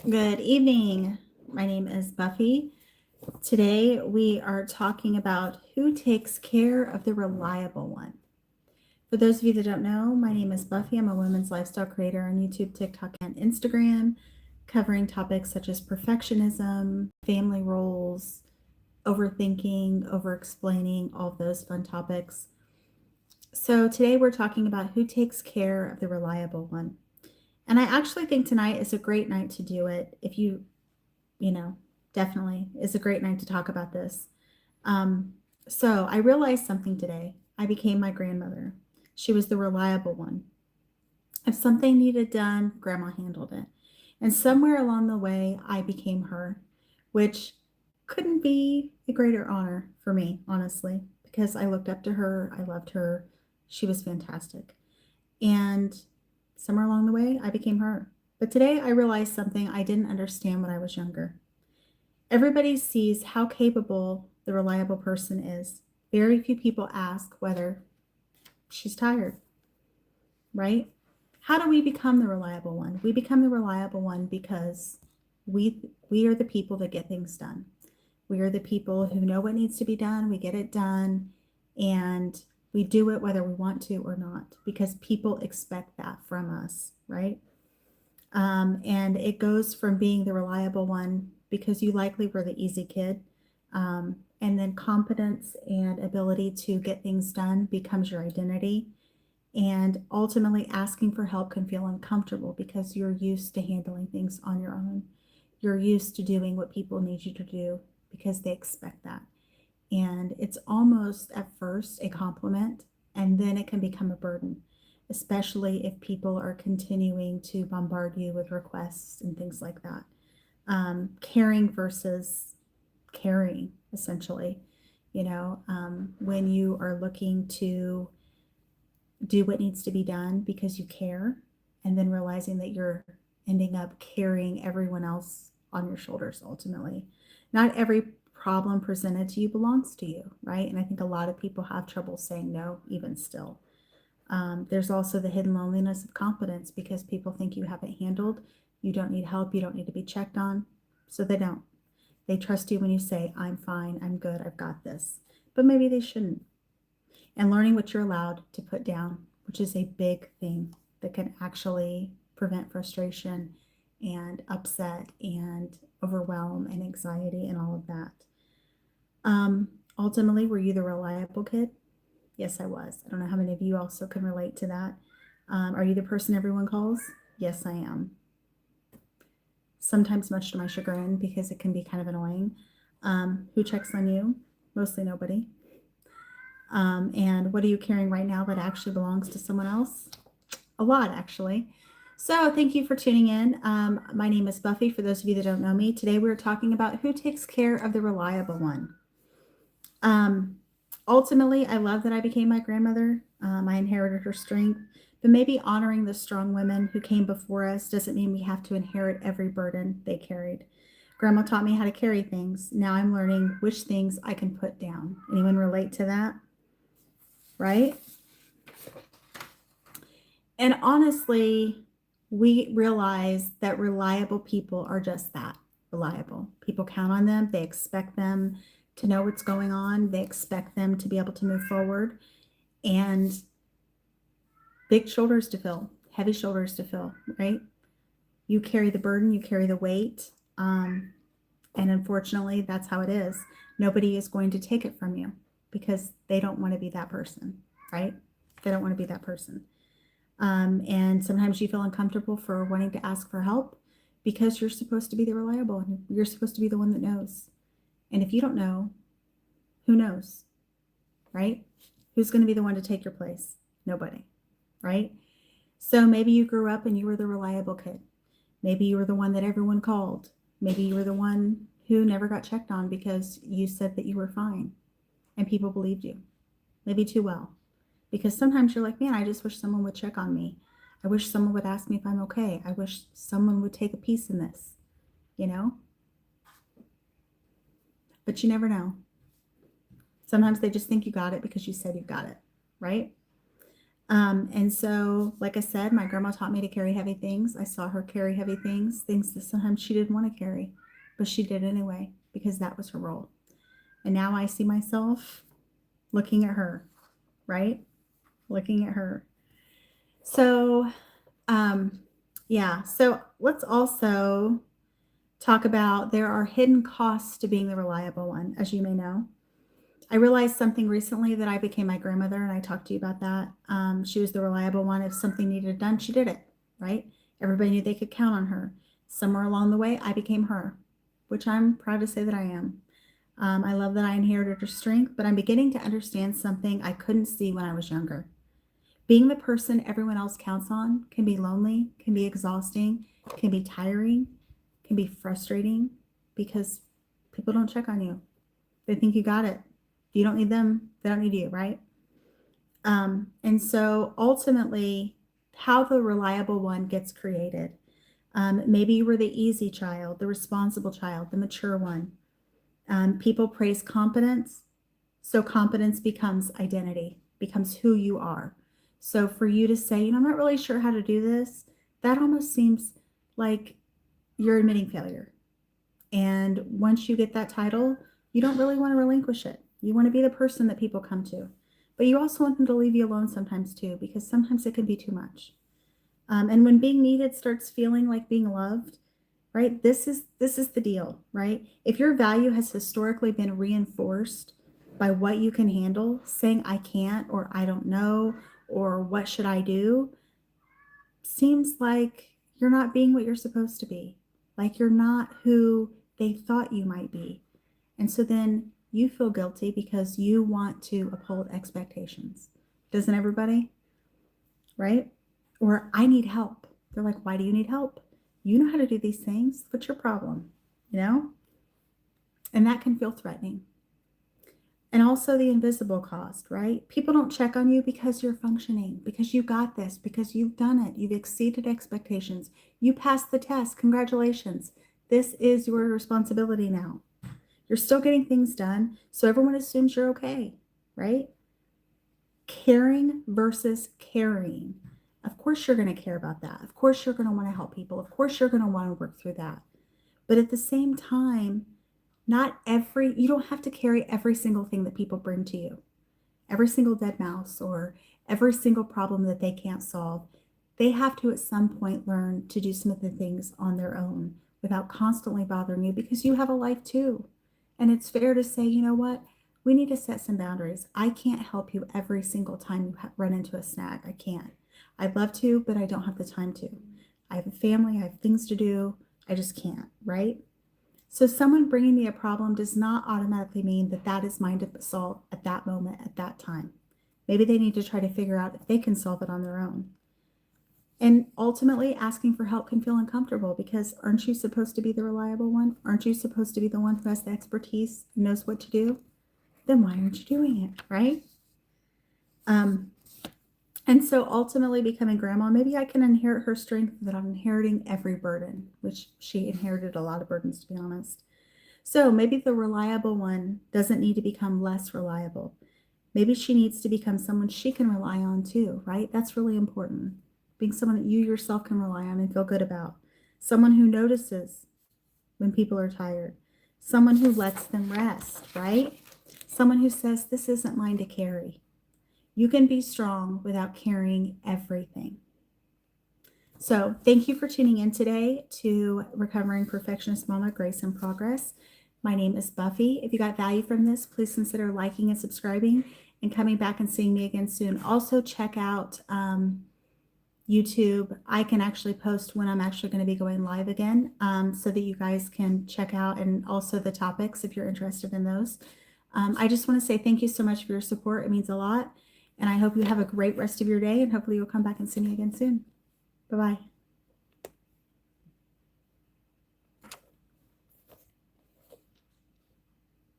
Good evening. My name is Buffy. Today we are talking about who takes care of the reliable one. For those of you that don't know, my name is Buffy. I'm a women's lifestyle creator on YouTube, TikTok, and Instagram, covering topics such as perfectionism, family roles, overthinking, over explaining, all of those fun topics. So today we're talking about who takes care of the reliable one. And I actually think tonight is a great night to do it. If you know, definitely is a great night to talk about this. Um, so I realized something today. I became my grandmother. She was the reliable one. If something needed done, grandma handled it. And somewhere along the way, I became her, which couldn't be a greater honor for me, honestly, because I looked up to her. I loved her. She was fantastic. And somewhere along the way, I became her. But today I realized something I didn't understand when I was younger. Everybody sees how capable the reliable person is. Very few people ask whether she's tired, right? How do we become the reliable one? We become the reliable one because we are the people that get things done. We are the people who know what needs to be done, we get it done, and we do it whether we want to or not because people expect that from us, right? And it goes from being the reliable one because you likely were the easy kid. And then competence and ability to get things done becomes your identity. And ultimately, asking for help can feel uncomfortable because you're used to handling things on your own. You're used to doing what people need you to do because they expect that. And it's almost at first a compliment, and then it can become a burden, especially if people are continuing to bombard you with requests and things like that. Caring versus caring, essentially. When you are looking to do what needs to be done because you care, and then realizing that you're ending up carrying everyone else on your shoulders ultimately. Not every problem presented to you belongs to you, right? And I think a lot of people have trouble saying no, even still. There's also the hidden loneliness of competence because people think you have it handled. You don't need help. You don't need to be checked on. So they don't. They trust you when you say, I'm fine, I'm good, I've got this. But maybe they shouldn't. And learning what you're allowed to put down, which is a big thing that can actually prevent frustration and upset and overwhelm and anxiety and all of that. Ultimately, were you the reliable kid? Yes, I was. I don't know how many of you also can relate to that. Are you the person everyone calls? Yes, I am. Sometimes much to my chagrin because it can be kind of annoying. Who checks on you? Mostly nobody. And what are you carrying right now that actually belongs to someone else? A lot, actually. So thank you for tuning in. My name is Buffy. For those of you that don't know me, today we're talking about who takes care of the reliable one. Ultimately, I love that I became my grandmother. I inherited her strength, but maybe honoring the strong women who came before us doesn't mean we have to inherit every burden they carried. Grandma taught me how to carry things. Now I'm learning which things I can put down. Anyone relate to that? Right? And honestly, we realize that reliable people are just that, reliable. People count on them, they expect them to know what's going on, they expect them to be able to move forward, and big shoulders to fill, heavy shoulders to fill, right? You carry the burden, you carry the weight. And unfortunately, that's how it is. Nobody is going to take it from you because they don't want to be that person, right? They don't want to be that person. And sometimes you feel uncomfortable for wanting to ask for help because you're supposed to be the reliable and you're supposed to be the one that knows. And if you don't know, who knows, right? Who's going to be the one to take your place? Nobody, right? So maybe you grew up and you were the reliable kid. Maybe you were the one that everyone called. Maybe you were the one who never got checked on because you said that you were fine and people believed you, maybe too well. Because sometimes you're like, man, I just wish someone would check on me. I wish someone would ask me if I'm okay. I wish someone would take a piece in this, you know? But you never know. Sometimes they just think you got it because you said you got it, right? And so, like I said, my grandma taught me to carry heavy things. I saw her carry heavy things, things that sometimes she didn't want to carry, but she did anyway because that was her role. And now I see myself looking at her, right? Looking at her. So, yeah. So let's also talk about there are hidden costs to being the reliable one, as you may know. I realized something recently that I became my grandmother, and I talked to you about that. She was the reliable one. If something needed done, she did it, right? Everybody knew they could count on her. Somewhere along the way, I became her, which I'm proud to say that I am. I love that I inherited her strength, but I'm beginning to understand something I couldn't see when I was younger. Being the person everyone else counts on can be lonely, can be exhausting, can be tiring, can be frustrating because people don't check on you. They think you got it. You don't need them, they don't need you, right? And so ultimately, how the reliable one gets created. Maybe you were the easy child, the responsible child, the mature one. People praise competence. So competence becomes identity, becomes who you are. So for you to say, I'm not really sure how to do this, that almost seems like you're admitting failure. And once you get that title, you don't really want to relinquish it. You want to be the person that people come to. But you also want them to leave you alone sometimes too, because sometimes it can be too much. And when being needed starts feeling like being loved, right? This is the deal, right? If your value has historically been reinforced by what you can handle, saying I can't or I don't know or what should I do, seems like you're not being what you're supposed to be. Like you're not who they thought you might be. And so then you feel guilty because you want to uphold expectations. Doesn't everybody? Right? Or I need help. They're like, why do you need help? You know how to do these things. What's your problem? You know? And that can feel threatening. And also the invisible cost, right? People don't check on you because you're functioning, because you got this, because you've done it. You've exceeded expectations. You passed the test. Congratulations. This is your responsibility now. You're still getting things done, so everyone assumes you're okay, right? Caring versus carrying. Of course, you're going to care about that. Of course, you're going to want to help people. Of course, you're going to want to work through that. But at the same time, you don't have to carry every single thing that people bring to you, every single dead mouse or every single problem that they can't solve. They have to at some point learn to do some of the things on their own without constantly bothering you because you have a life too. And it's fair to say, you know what? We need to set some boundaries. I can't help you every single time you run into a snag. I can't. I'd love to, but I don't have the time to. I have a family, I have things to do. I just can't, right? So someone bringing me a problem does not automatically mean that that is mine to solve at that moment, at that time. Maybe they need to try to figure out if they can solve it on their own. And ultimately, asking for help can feel uncomfortable because aren't you supposed to be the reliable one? Aren't you supposed to be the one who has the expertise and knows what to do? Then why aren't you doing it, right? And so ultimately becoming grandma, maybe I can inherit her strength without inheriting every burden, which she inherited a lot of burdens, to be honest. So maybe the reliable one doesn't need to become less reliable. Maybe she needs to become someone she can rely on too, right? That's really important. Being someone that you yourself can rely on and feel good about. Someone who notices when people are tired. Someone who lets them rest, right? Someone who says, this isn't mine to carry. You can be strong without carrying everything. So thank you for tuning in today to Recovering Perfectionist Mama, Grace in Progress. My name is Buffy. If you got value from this, please consider liking and subscribing and coming back and seeing me again soon. Also check out YouTube. I can actually post when I'm actually going to be going live again so that you guys can check out and also the topics if you're interested in those. I just want to say thank you so much for your support. It means a lot. And I hope you have a great rest of your day and hopefully you'll come back and see me again soon. Bye-bye.